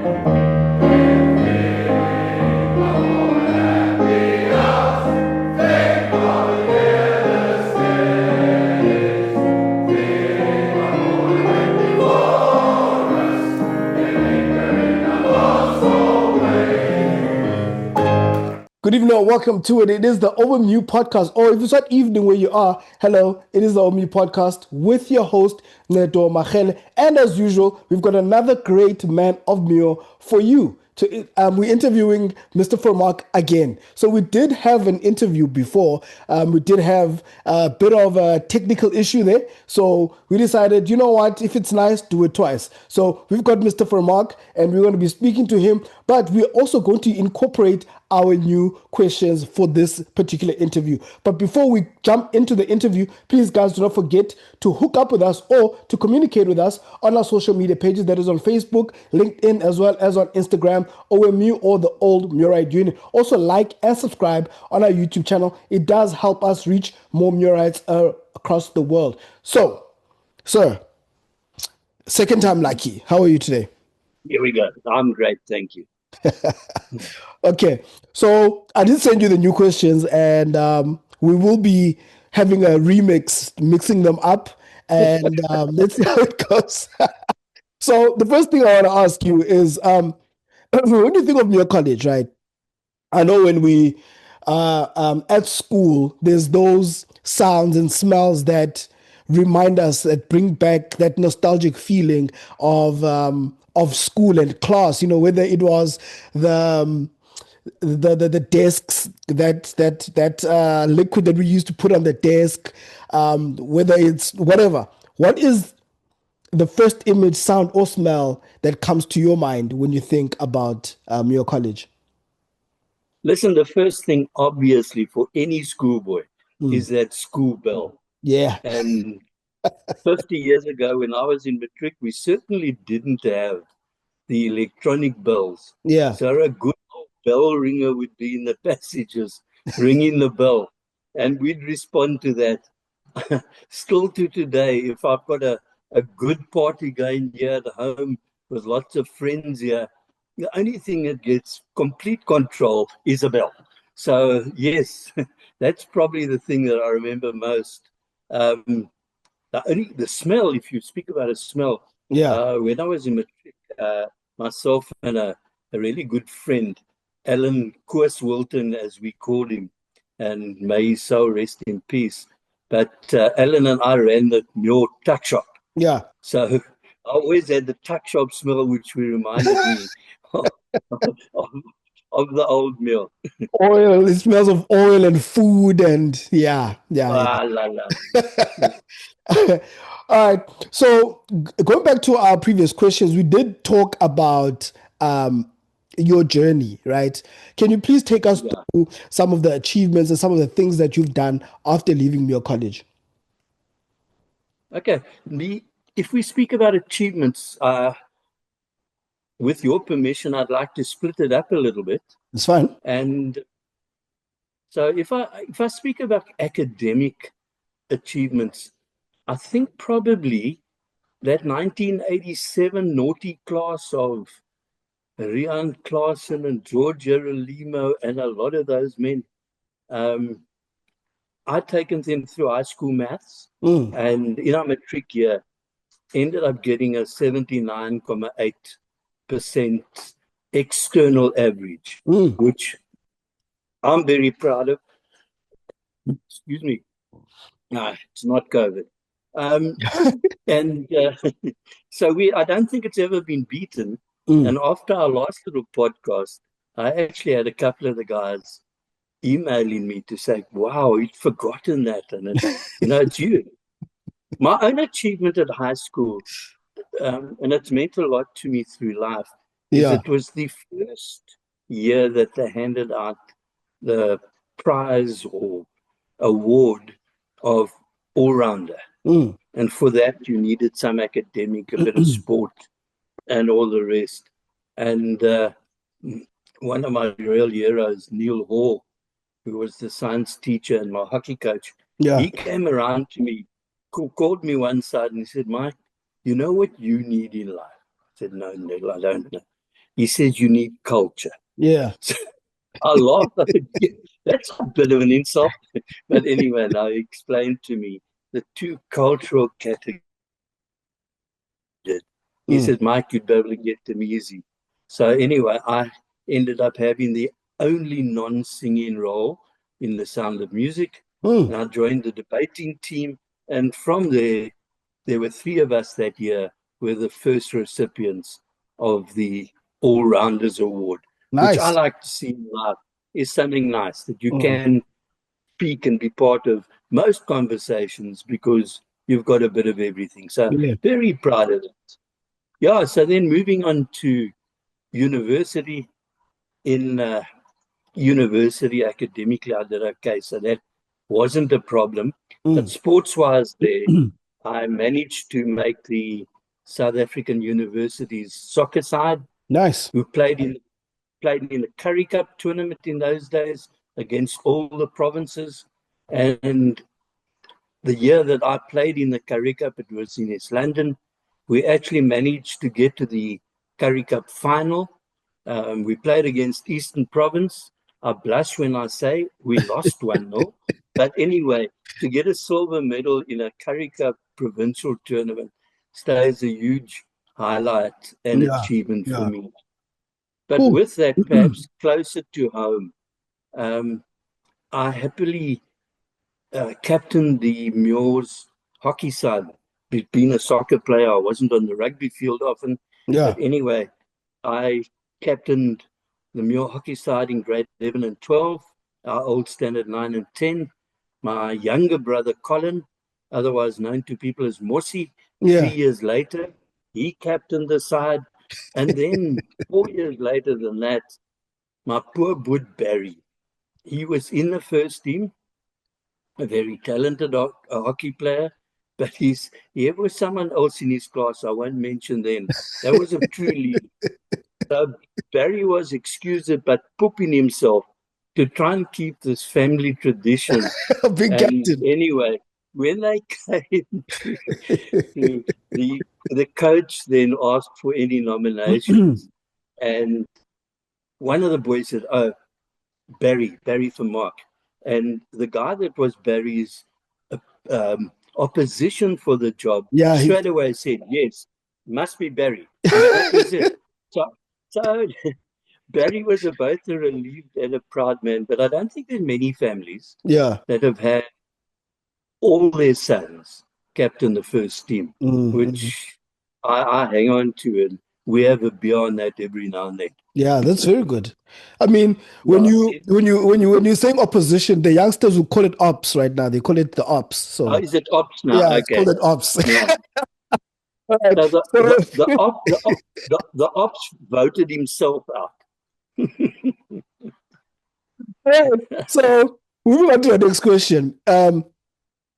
Good evening or welcome to it. It is the Overview podcast, or if it's not evening where you are, hello, it is the Overview podcast with your host, Neto Machele. And as usual, we've got another great man of Muir for you. We're interviewing Mr. Vermaak again. So we did have an interview before. We did have a bit of a technical issue there. So we decided, you know what, if it's nice, do it twice. So we've got Mr. Vermaak and we're going to be speaking to him, but we're also going to incorporate our new questions for this particular interview. But before we jump into the interview, please guys do not forget to hook up with us or to communicate with us on our social media pages. That is on Facebook, LinkedIn, as well as on Instagram, OMU or the Old Murite Union. Also like and subscribe on our YouTube channel. It does help us reach more Murites across the world. So, sir, second time lucky. How are you today? Here we go. I'm great. Thank you. Okay, so I did send you the new questions, and we will be having a remix, mixing them up, and let's see how it goes. So the first thing I want to ask you is, when you think of Muir College, right? I know when we at school, there's those sounds and smells that remind us, that bring back that nostalgic feeling of school and class. You know, whether it was the desks, that liquid that we used to put on the desk, whether it's whatever. What is the first image, sound, or smell that comes to your mind when you think about your college? Listen, the first thing, obviously, for any schoolboy is that school bell. Yeah. And 50 years ago, when I was in matric, we certainly didn't have the electronic bells. Yeah. So a good old bell ringer would be in the passages, ringing the bell. And we'd respond to that. Still to today, if I've got a good party going here at home with lots of friends here, the only thing that gets complete control is a bell. So yes, that's probably the thing that I remember most. The smell, if you speak about a smell, Yeah. when I was in matric, myself and a really good friend, Alan Koos Wilton, as we called him, and may his soul rest in peace. But Alan and I ran the Muir tuck shop. Yeah. So I always had the tuck shop smell, which reminded me of, the old Muir. Oil, it smells of oil and food and yeah. Ah, la, la. All right. So going back to our previous questions, we did talk about your journey, right? Can you please take us through some of the achievements and some of the things that you've done after leaving Muir College? Okay. If we speak about achievements, with your permission, I'd like to split it up a little bit. It's fine. And so if I speak about academic achievements, I think probably that 1987 naughty class of Rian Klaasen and George Gerolimo and a lot of those men, I'd taken them through high school maths, and in our matric year, ended up getting a 79.8% external average, which I'm very proud of. Excuse me. No, it's not COVID. And so I don't think it's ever been beaten. And after our last little podcast, I actually had a couple of the guys emailing me to say, wow, you'd forgotten that. And, it's you. My own achievement at high school, and it's meant a lot to me through life, is it was the first year that they handed out the prize or award of all-rounder. And for that, you needed some academic, a bit of sport, and all the rest. And one of my real heroes, Neil Hall, who was the science teacher and my hockey coach, he came around to me, called me one side, and he said, Mike, you know what you need in life? I said, no, Neil, I don't know. He says you need culture. Yeah. I laugh. That's a bit of an insult. But anyway, now he explained to me the two cultural categories. He said, Mike, you'd be able to get them easy. So anyway, I ended up having the only non-singing role in The Sound of Music. And I joined the debating team. And from there were three of us that year who were the first recipients of the All-Rounders Award, which I Nice. like to see in life is something nice that you can speak and be part of most conversations because you've got a bit of everything. So Yeah. very proud of it. Yeah, so then moving on to university. In university academically, I did okay. So that wasn't a problem. But sports-wise there, I managed to make the South African University's soccer side. Nice. We played in the Currie Cup tournament in those days against all the provinces. And the year that I played in the Currie Cup, it was in East London. We actually managed to get to the Currie Cup final. We played against Eastern Province. I blush when I say we lost 1-0. But anyway, to get a silver medal in a Currie Cup provincial tournament stays a huge highlight and achievement for me. But Cool. with that, perhaps closer to home, I happily captained the Muir's hockey side. Being a soccer player, I wasn't on the rugby field often. Yeah. But anyway, I captained the Muir hockey side in grade 11 and 12, our old standard 9 and 10. My younger brother, Colin, otherwise known to people as Mossi, 3 years later, he captained the side. And then 4 years later than that, my poor bud Barry, he was in the first team, a very talented hockey player, but he was someone else in his class. I won't mention them. That was a true lead. So Barry was excused, but pooping himself to try and keep this family tradition. Big And captain. anyway, when they came to the coach then asked for any nominations, and one of the boys said, "Oh, Barry Vermaak." And the guy that was Barry's opposition for the job Yeah. straight away said, "Yes, must be Barry." And that was it. So Barry was both a relieved and a proud man, but I don't think there are many families Yeah. that have had all their sons captain the first team, which I hang on to, and we have a beer on that every now and then. Yeah, that's very good. I mean, when Yeah, you're saying opposition, the youngsters will call it ops right now. They call it the ops. oh, So is it ops now? yeah, it's Okay. called it ops. Yeah. All right. So So, the ops voted himself out. so moving on to the next question.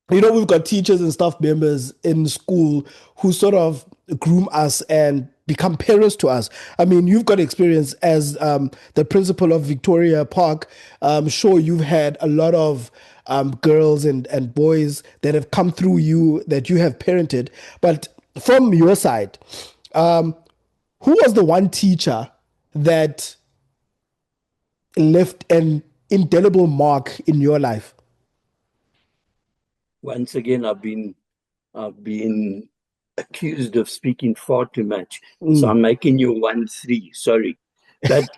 We've got teachers and staff members in school who sort of groom us and become parents to us. I mean, you've got experience as the principal of Victoria Park. I'm sure you've had a lot of girls and boys that have come through you that you have parented. But from your side, who was the one teacher that left an indelible mark in your life? Once again, I've been accused of speaking far too much, so I'm making you 1-3. Sorry, but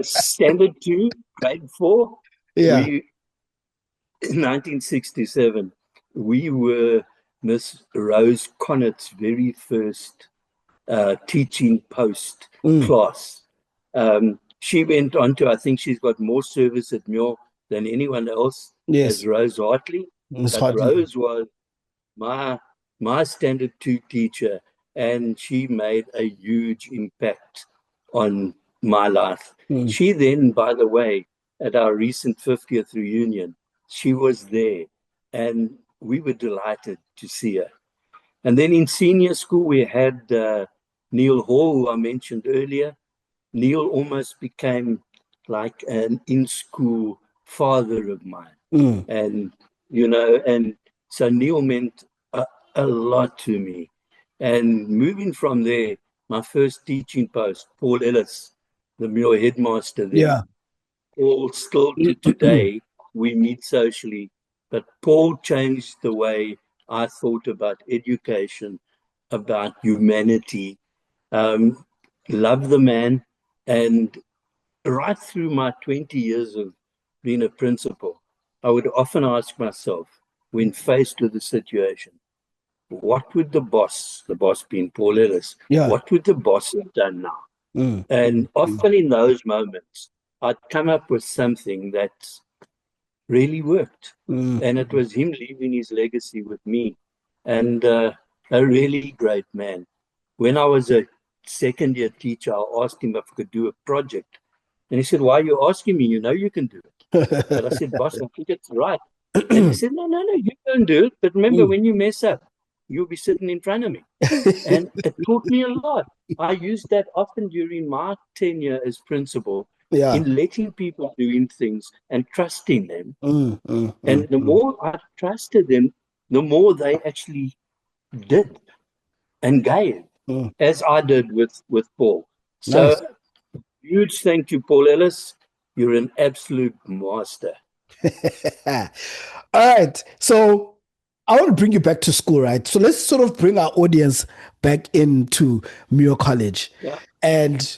standard 2, grade 4, Yeah. we in 1967 we were Miss Rose Connett's very first teaching post class. She went on to, I think she's got more service at Muir than anyone else Yes. as Rose Hartley. It's But hardly. Rose was my standard 2 teacher, and she made a huge impact on my life. She then, by the way, at our recent 50th reunion, she was there, and we were delighted to see her. And then in senior school, we had Neil Hall, who I mentioned earlier. Neil almost became like an in-school father of mine. And, and so Neil meant a lot to me. And moving from there, my first teaching post, Paul Ellis, the Muir headmaster there. Yeah. Paul, still to today, we meet socially, but Paul changed the way I thought about education, about humanity, love the man. And right through my 20 years of being a principal, I would often ask myself, when faced with a situation, what would the boss being Paul Ellis, Yeah. what would the boss have done now? Mm. And often in those moments, I'd come up with something that really worked. And it was him leaving his legacy with me. And a really great man. When I was a second year teacher, I asked him if I could do a project. And he said, "Why are you asking me? You know you can do it." But I said, "Boss, I think it's right." And he said, "No, you don't do it. But remember, when you mess up, you'll be sitting in front of me." And it taught me a lot. I used that often during my tenure as principal in letting people doing things and trusting them. And the more I trusted them, the more they actually did and gave, as I did with Paul. Nice. So huge thank you, Paul Ellis. You're an absolute master. All right. So I want to bring you back to school, right? So let's sort of bring our audience back into Muir College. Yeah. And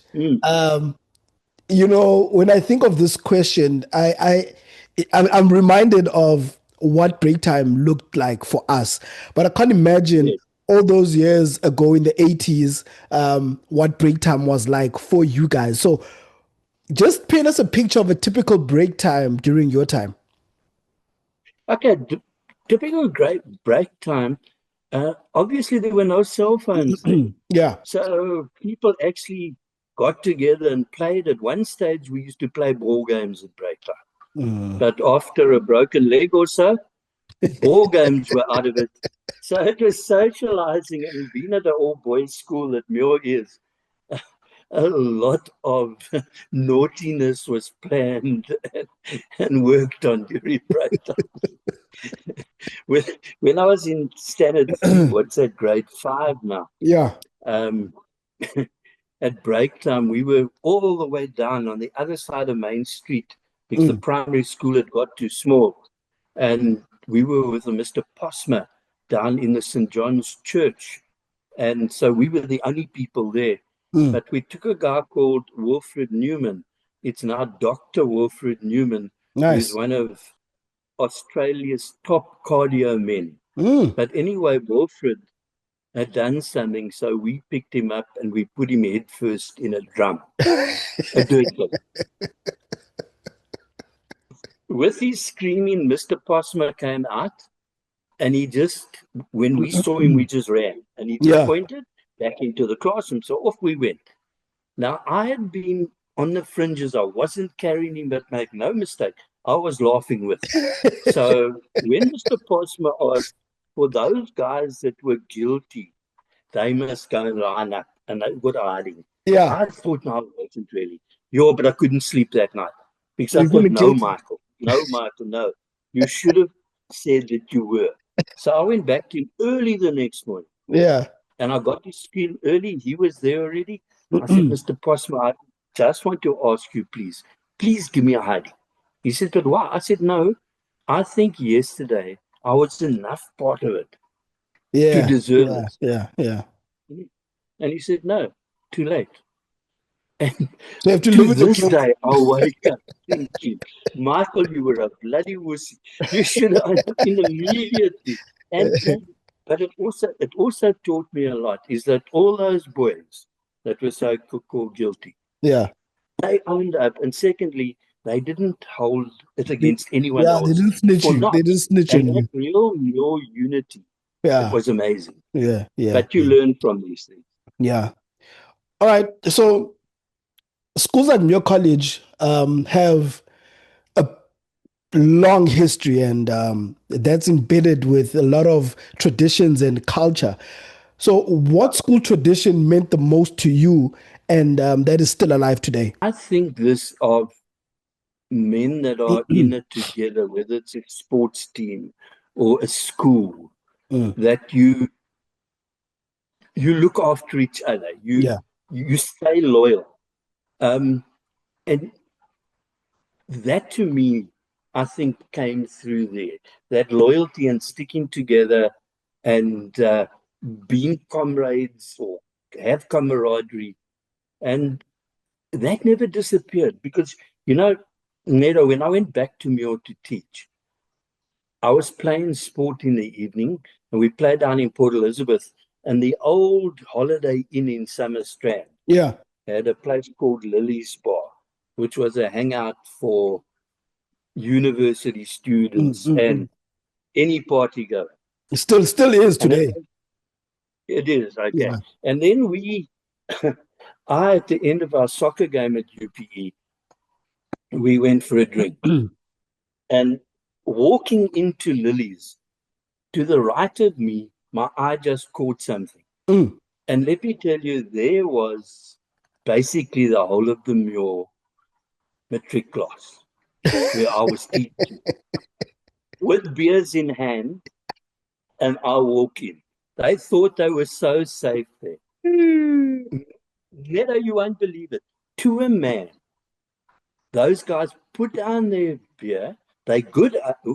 you know, when I think of this question, I'm reminded of what break time looked like for us. But I can't imagine all those years ago in the 80s, what break time was like for you guys. So just paint us a picture of a typical break time during your time. Okay, typical great break time. Obviously, there were no cell phones then. Yeah. So people actually got together and played. At one stage, we used to play ball games at break time. But after a broken leg or so, ball games were out of it. So it was socializing, and being at an all-boys school that Muir is, a lot of naughtiness was planned and worked on during break time. When I was in standard 3, what's that, grade 5 now? Yeah. At break time, we were all the way down on the other side of Main Street because the primary school had got too small. And we were with Mr. Posma down in the St. John's Church. And so we were the only people there. But we took a guy called Wilfred Newman. It's now Dr. Wilfred Newman, who's Nice. one of Australia's top cardio men. But anyway, Wilfred had done something, so we picked him up and we put him head first in a drum, a dirt drum. With his screaming, Mr. Posma came out, and he just, when we saw him, we just ran, and he just pointed back into the classroom. So off we went. Now, I had been on the fringes. I wasn't carrying him, but make no mistake, I was laughing with him. So when Mr. Posma asked for those guys that were guilty, they must go and line up, and they were hiding. Yeah. I thought, no, it wasn't really. But I couldn't sleep that night because I thought, no, Michael, no. You should have said that you were. So I went back to him early the next morning. Yeah. And I got his screen early. He was there already. I said, Mr. Posma, I just want to ask you, please give me a hiding. He said, but why? I said, no, I think yesterday I was enough part of it to deserve it. Yeah. And he said, no, too late. And so you have to to live with this the day, I wake up thinking, Michael, you were a bloody wussy. You should have been immediately. But it also taught me a lot, is that all those boys that were so called guilty, they owned up. And secondly, they didn't hold it against anyone else. They didn't snitch for you. not. They didn't snitch And on that you. real unity, it was amazing. Yeah. But you learn from these things. Yeah. All right. So schools at Muir College have a long history, and that's embedded with a lot of traditions and culture. So what school tradition meant the most to you, and that is still alive today? I think this of men that are in it together, whether it's a sports team or a school, that you look after each other. Yeah. You stay loyal. And that to me, I think came through there. That loyalty and sticking together and being comrades or have camaraderie. And that never disappeared because, Nedo, when I went back to Muir to teach, I was playing sport in the evening and we played down in Port Elizabeth and the old Holiday Inn in Summerstrand Yeah. had a place called Lily's Bar, which was a hangout for university students and any party goer. It still is And today. it is, okay. Yeah. And then at the end of our soccer game at UPE, we went for a drink. And walking into Lily's, to the right of me, my eye just caught something. And let me tell you, there was basically the whole of the Muir matric class where I was teaching with beers in hand, and I walk in. They thought they were so safe there. Never, you won't believe it. To a man, those guys put down their beer, they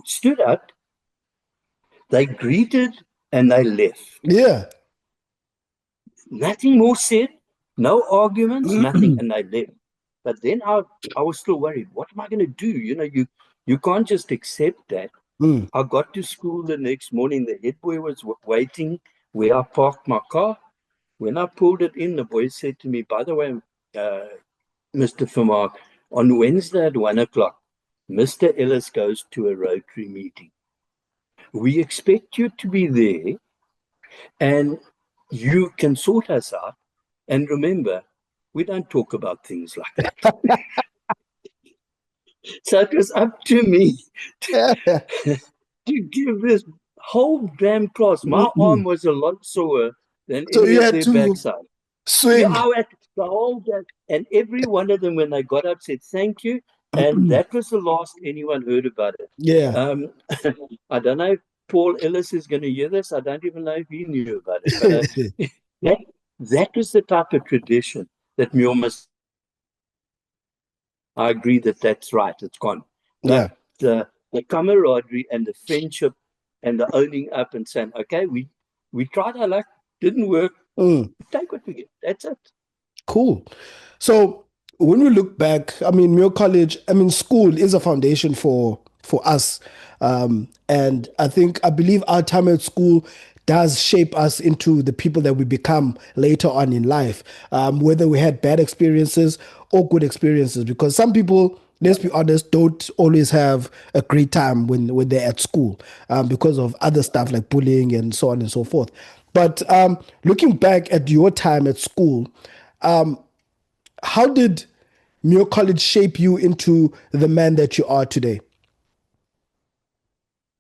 stood up, they greeted, and they left. Yeah. Nothing more said, no arguments, nothing, and they left. But then I was still worried. What am I going to do? You can't just accept that. I got to school the next morning. The head boy was waiting where I parked my car. When I pulled it in, the boy said to me, by the way, Mr. Vermaak, on Wednesday at 1:00, Mr. Ellis goes to a Rotary meeting. We expect you to be there and you can sort us out. And remember, we don't talk about things like that. So it was up to me to give this whole damn class. My arm was a lot sore than So any you of had their to backside. Yeah, swing. I had the whole day. And every one of them, when they got up, said thank you. And that was the last anyone heard about it. Yeah. I don't know if Paul Ellis is going to hear this. I don't even know if he knew about it. But that was the type of tradition that Muir must. I agree that that's right. It's gone. Yeah. But the camaraderie and the friendship and the owning up and saying, okay, we tried our luck, didn't work. Take what we get. That's it. Cool. So when we look back, I mean, Muir College, I mean, school is a foundation for us. And I believe our time at school does shape us into the people that we become later on in life, whether we had bad experiences or good experiences. Because some people, let's be honest, don't always have a great time when they're at school because of other stuff like bullying and so on and so forth. But looking back at your time at school, how did Muir College shape you into the man that you are today?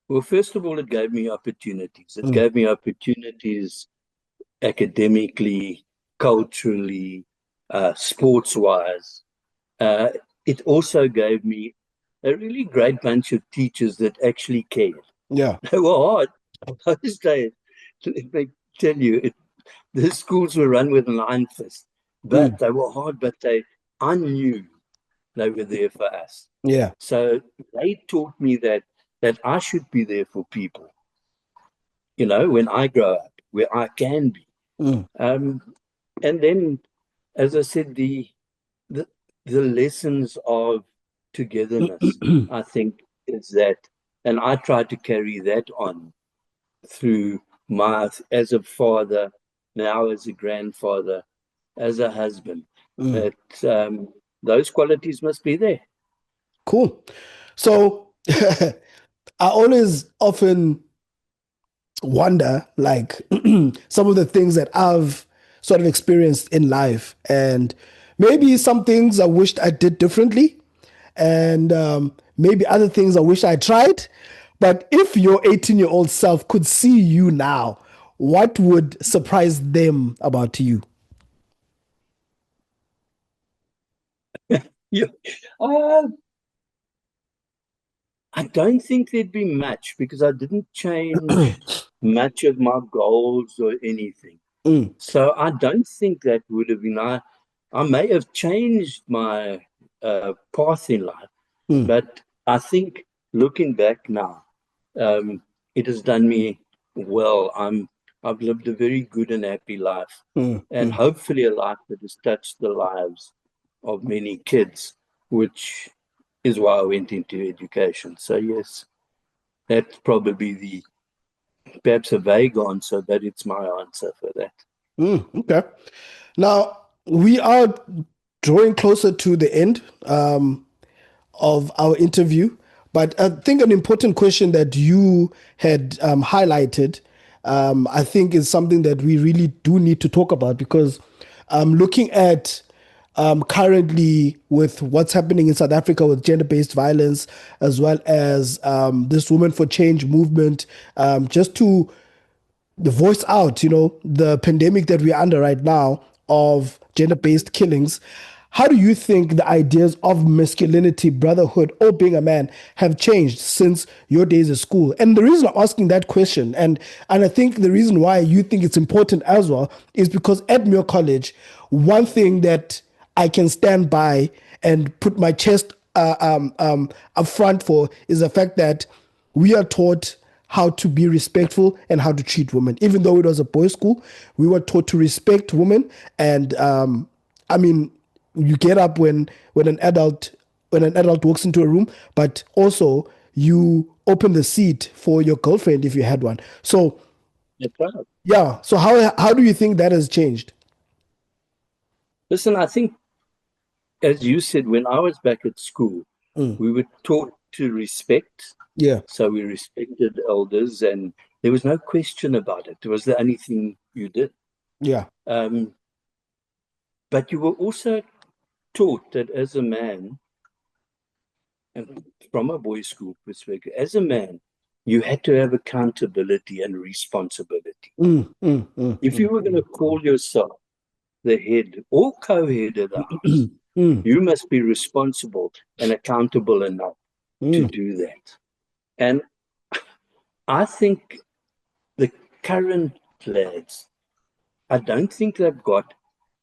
Well, first of all, it gave me opportunities. It gave me opportunities academically, culturally, sports-wise. It also gave me a really great bunch of teachers that actually cared. Yeah. They were hard. Those days, let me tell you, the schools were run with an iron fist, but they were hard, but I knew they were there for us. Yeah. So they taught me that I should be there for people, when I grow up, where I can be. And then, as I said, the lessons of togetherness, I think, is that, and I try to carry that on through as a father, now as a grandfather, as a husband, that those qualities must be there. Cool. So I always often wonder like some of the things that I've sort of experienced in life, and maybe some things I wished I did differently, and maybe other things I wish I tried. But if your 18-year-old self could see you now, what would surprise them about you? Yeah. Uh, I don't think there'd be much because I didn't change much of my goals or anything. So I don't think that would have been. I may have changed my path in life, but I think looking back now, it has done me well. I've lived a very good and happy life, and hopefully a life that has touched the lives of many kids, which is why I went into education. So yes, that's probably the perhaps a vague answer, but it's my answer for that. Okay. Now, we are drawing closer to the end of our interview, but I think an important question that you had highlighted, I think is something that we really do need to talk about because looking at currently with what's happening in South Africa with gender-based violence, as well as this Women for Change movement, just to the voice out, the pandemic that we're under right now of gender-based killings. How do you think the ideas of masculinity, brotherhood, or being a man have changed since your days at school? And the reason I'm asking that question, and I think the reason why you think it's important as well, is because at Muir College, one thing that I can stand by and put my chest up front for is the fact that we are taught how to be respectful and how to treat women. Even though it was a boys' school, we were taught to respect women. And I mean, you get up when an adult walks into a room, but also you open the seat for your girlfriend if you had one. So That's right. yeah. So how do you think that has changed? Listen, I think, as you said, when I was back at school, Mm, we were taught to respect. yeah. So we respected elders, and there was no question about it. It was the only thing you did. Yeah. Um, but you were also taught that as a man, and from a boys' school perspective, as a man, you had to have accountability and responsibility. If you were going to call yourself the head or co-head of the house, mm, you must be responsible and accountable enough to mm, do that. And I think the current lads, I don't think they've got,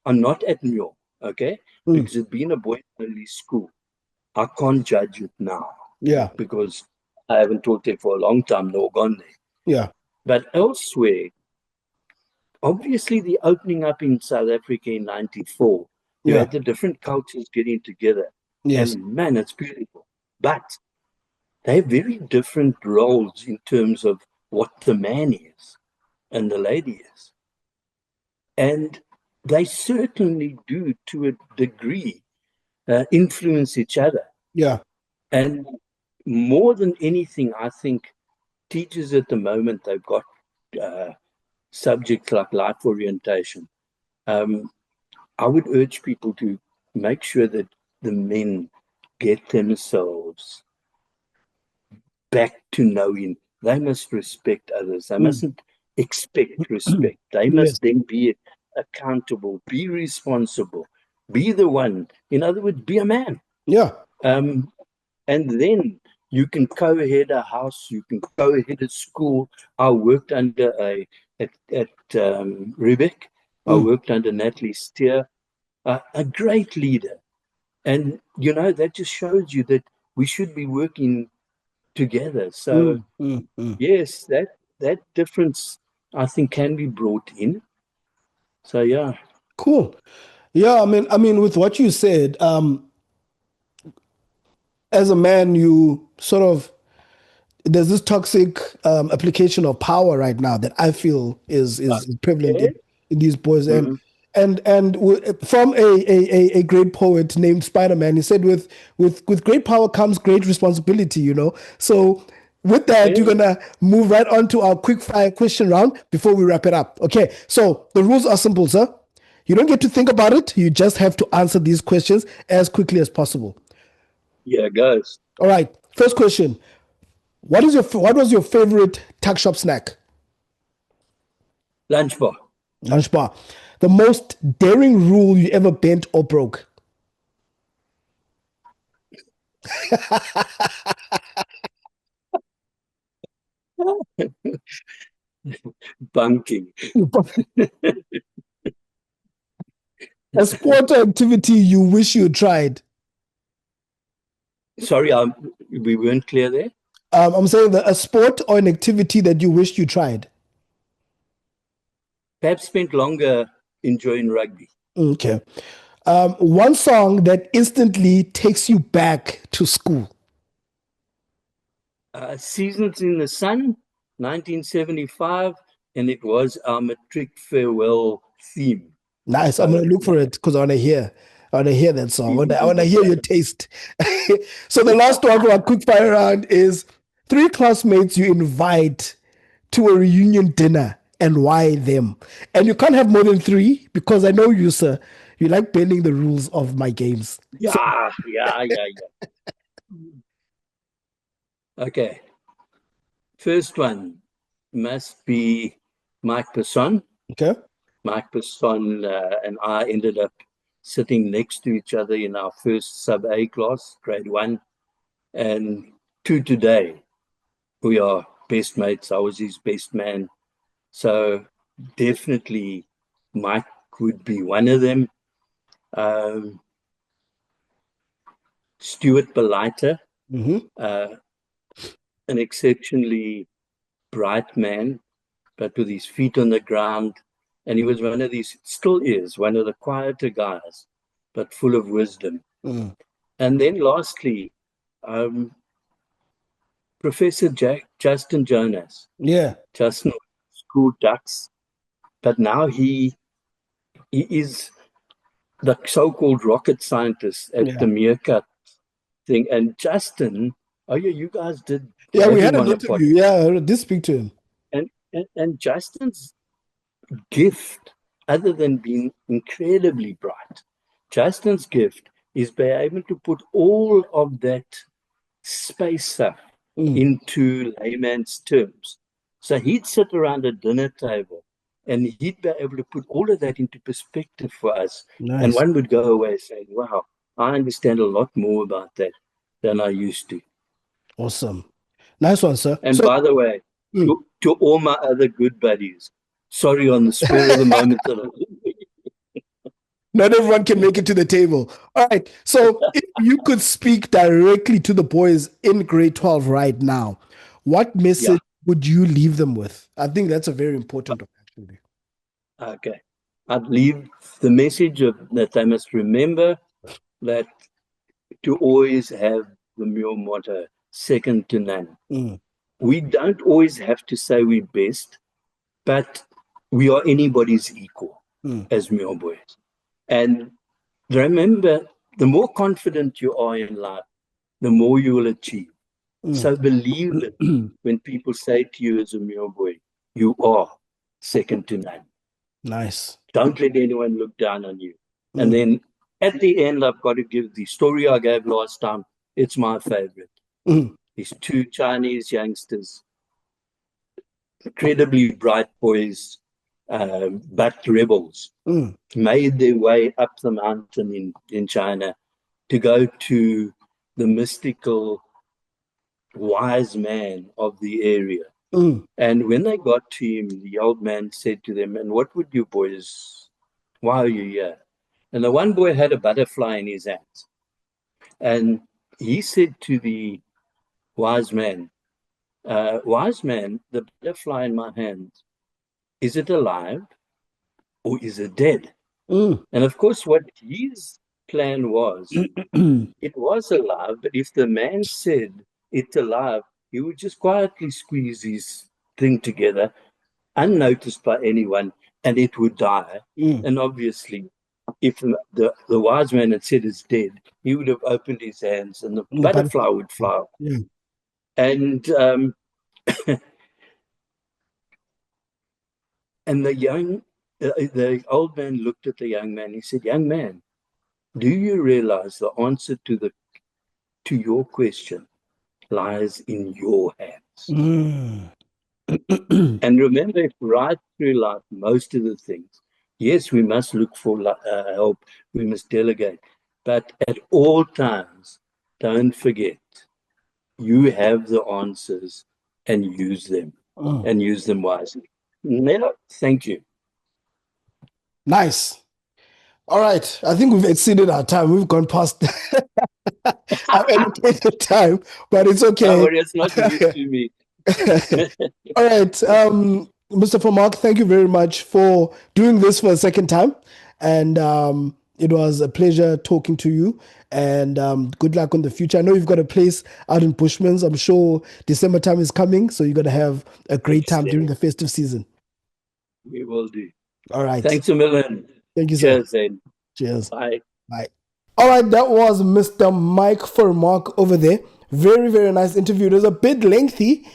I'm not at Muir, okay? mm. Because it's been a boys' only school. I can't judge it now Yeah. because I haven't taught there for a long time, nor gone there. Yeah. But elsewhere, obviously the opening up in South Africa in 94, you Yeah. had the different cultures getting together. Yes. And man, it's beautiful. But they have very different roles in terms of what the man is and the lady is. And they certainly do, to a degree, influence each other. Yeah. And more than anything, I think teachers at the moment, they've got uh, subjects like life orientation. Um, I would urge people to make sure that the men get themselves back to knowing they must respect others. They Mm. mustn't expect respect. They Yes. must then be accountable, be responsible, be the one. In other words, be a man. Yeah. Um, and then you can co-head a house, you can co-head a school. I worked under at Rubik. I Mm. worked under Natalie Steer, a great leader. And, that just shows you that we should be working together. So, Mm. Mm. Mm. yes, that difference, I think, can be brought in. So, yeah. Cool. Yeah, I mean, with what you said, as a man, you sort of there's this toxic application of power right now that I feel is prevalent Okay. in these boys. And Mm-hmm. from a great poet named Spider-Man, he said, with great power comes great responsibility. So with that, you're Yeah. gonna move right on to our quick fire question round before we wrap it up. Okay. So the rules are simple, sir. You don't get to think about it. You just have to answer these questions as quickly as possible. Yeah, guys. All right. First question. What was your favorite tuck shop snack? Lunch bar. Lunch bar. The most daring rule you ever bent or broke? Bunking. A sport or activity you wish you tried. Sorry, we weren't clear there. I'm saying that a sport or an activity that you wish you tried. Perhaps spent longer enjoying rugby. Okay. One song that instantly takes you back to school. Seasons in the Sun, 1975, and it was our matric farewell theme. Nice. I'm So, gonna look for it because I wanna hear. I wanna hear that song. I wanna hear your taste. So the last one for our quick fire round is three classmates you invite to a reunion dinner and why them. And you can't have more than three because I know you, sir. You like bending the rules of my games. So, yeah. Okay. First one must be Mike Vermaak. okay. Mike Vermaak and I ended up sitting next to each other in our first sub-A class, grade 1. And to today, we are best mates. I was his best man. So definitely Mike would be one of them. Stuart Beliter, an exceptionally bright man, but with his feet on the ground. And he was one of these, still is, one of the quieter guys, but full of wisdom. And then lastly, Professor Justin Jonas. Yeah. Justin school ducks, but now he is the so-called rocket scientist at the Muir College thing. And Justin, oh yeah, you guys did Yeah, have we had him an on a interview. podcast. Yeah, I did speak to him. And Justin's gift, other than being incredibly bright, Justin's gift is being able to put all of that space stuff into layman's terms. So he'd sit around a dinner table and he'd be able to put all of that into perspective for us. And Nice. one would go away saying, wow, I understand a lot more about that than I used to. Awesome. Nice one, sir. And So by the way, to all my other good buddies, sorry on the spur of the moment that not everyone can make it to the table. All right. So if you could speak directly to the boys in grade 12 right now, what message would you leave them with? I think that's a very important one, actually. Okay. I'd leave the message that they must remember that to always have the Muir motto, second to none. We don't always have to say we're best, but we are anybody's equal as Muir boys. And remember, the more confident you are in life, the more you will achieve. So believe it when people say to you as a Muir boy, you are second to none. Nice. Don't let anyone look down on you. And then at the end, I've got to give the story I gave last time. It's my favorite. These two Chinese youngsters, incredibly bright boys, but rebels, made their way up the mountain in China to go to the mystical wise man of the area. And when they got to him, the old man said to them, and what would you boys, why are you here? And the one boy had a butterfly in his hands. And he said to the wise man, the butterfly in my hand, is it alive or is it dead? And of course, what his plan was, it was alive, but if the man said it's alive, he would just quietly squeeze his thing together, unnoticed by anyone, and it would die. And obviously, if the wise man had said it's dead, he would have opened his hands and the butterfly would fly. And and the old man looked at the young man. He said, "Young man, do you realize the answer to your question lies in your hands?" And remember, right through life, most of the things, yes, we must look for help, we must delegate, but at all times, don't forget, you have the answers and use them wisely. No, thank you. Nice. All right. I think we've exceeded our time. We've gone past our allocated time, but it's okay. Don't worry, it's not news to me. All right. Mr. Vermaak, thank you very much for doing this for a second time. And it was a pleasure talking to you. And good luck on the future. I know you've got a place out in Bushmans. I'm sure December time is coming. So you're going to have a great time during the festive season. We will do. All right. Thanks a million. Thank you, sir. Cheers, then. Cheers. Bye. Bye. All right, that was Mr. Mike Vermaak over there. Very, very nice interview. It was a bit lengthy.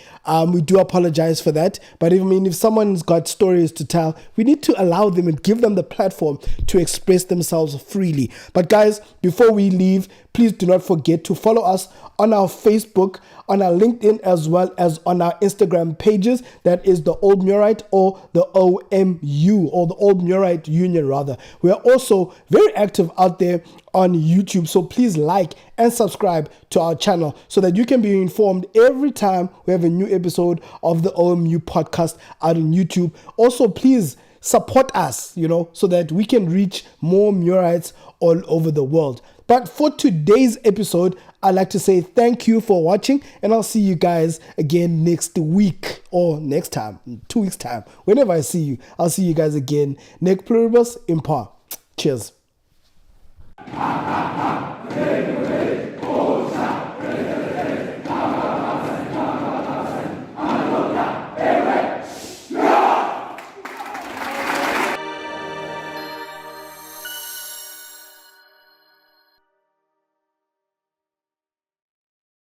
We do apologize for that. But if someone's got stories to tell, we need to allow them and give them the platform to express themselves freely. But guys, before we leave, please do not forget to follow us on our Facebook, on our LinkedIn, as well as on our Instagram pages. That is the Old Muirite or the OMU, or the Old Muirite Union rather. We are also very active out there on YouTube. So please like and subscribe to our channel so that you can be informed every time we have a new episode of the OMU podcast out on YouTube. Also, please support us, so that we can reach more Muirites all over the world. But for today's episode, I'd like to say thank you for watching, and I'll see you guys again next week or next time, 2 weeks time. Whenever I see you, I'll see you guys again. Nec pluribus impar. Cheers.